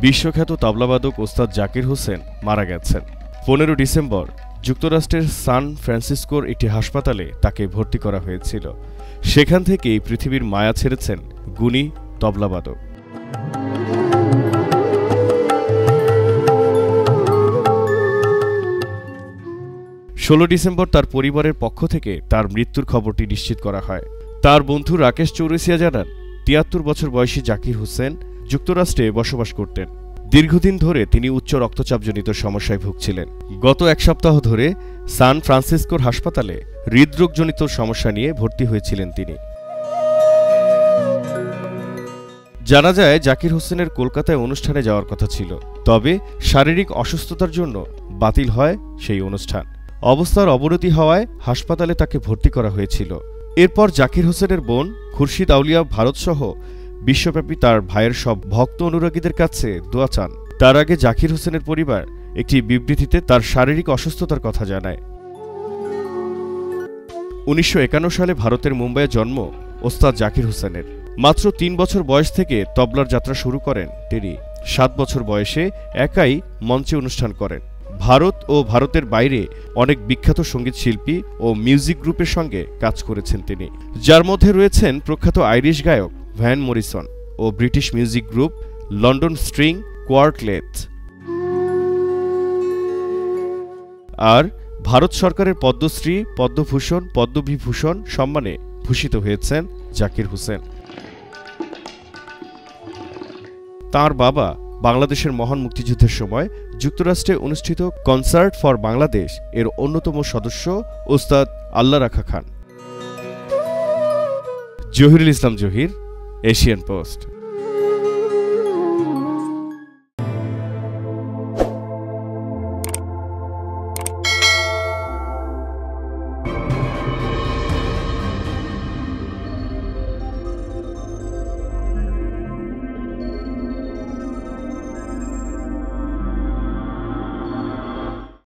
বিশ্বখ্যাত তবলাবাদক ওস্তাদ জাকির হোসেন মারা গেছেন। 15 ডিসেম্বর যুক্তরাষ্ট্রের সান ফ্রান্সিসকোর একটি হাসপাতালে তাকে ভর্তি করা হয়েছিল। সেখান থেকেই পৃথিবীর মায়া ছেড়েছেন গুণী তবলাবাদক। ডিসেম্বর তার পরিবারের পক্ষ থেকে তার মৃত্যুর খবরটি নিশ্চিত করা হয়। তার বন্ধু রাকেশ চৌরসিয়া জানান, 73 বছর বয়সী জাকির হোসেন যুক্তরাষ্ট্রে বসবাস করতেন। দীর্ঘদিন ধরে তিনি উচ্চ রক্তচাপজনিত সমস্যায় ভুগছিলেন। গত এক সপ্তাহ ধরে সান ফ্রান্সিসকোর হাসপাতালে হৃদরোগজনিত সমস্যা নিয়ে ভর্তি হয়েছিলেন তিনি। জানা যায়, জাকির হোসেনের কলকাতায় অনুষ্ঠানে যাওয়ার কথা ছিল, তবে শারীরিক অসুস্থতার জন্য বাতিল হয় সেই অনুষ্ঠান। অবস্থার অবনতি হওয়ায় হাসপাতালে তাকে ভর্তি করা হয়েছিল। এরপর জাকির হোসেনের বোন খুরশিদ আউলিয়া ভারতসহ বিশ্বব্যাপী তার ভাইয়ের সব ভক্ত অনুরাগীদের কাছে দোয়া চান। তার আগে জাকির হোসেনের পরিবার একটি বিবৃতিতে তার শারীরিক অসুস্থতার কথা জানায়। 1951 সালে ভারতের মুম্বাইয়ে জন্ম ওস্তাদ জাকির হোসেনের। মাত্র 3 বছর বয়স থেকে তবলার যাত্রা শুরু করেন তিনি। 7 বছর বয়সে একাই মঞ্চে অনুষ্ঠান করেন। ভারত ও ভারতের বাইরে অনেক বিখ্যাত সঙ্গীত শিল্পী ও মিউজিক গ্রুপের সঙ্গে কাজ করেছেন তিনি, যার মধ্যে রয়েছেন প্রখ্যাত আইরিশ গায়ক ভ্যান মরিসন ও British music group London string quartet. আর ভারত সরকারের পদ্মশ্রী, পদ্মভূষণ, পদ্মবিভূষণ সম্মানে ভূষিত হয়েছেন জাকির হোসেন। তার বাবা বাংলাদেশের মহান মুক্তিযুদ্ধের সময় যুক্তরাষ্ট্রে অনুষ্ঠিত কনসার্ট ফর বাংলাদেশ এর অন্যতম সদস্য ওস্তাদ আল্লাহ রাখা খান। জহিরুল ইসলাম জহির, এশিয়ান পোস্ট।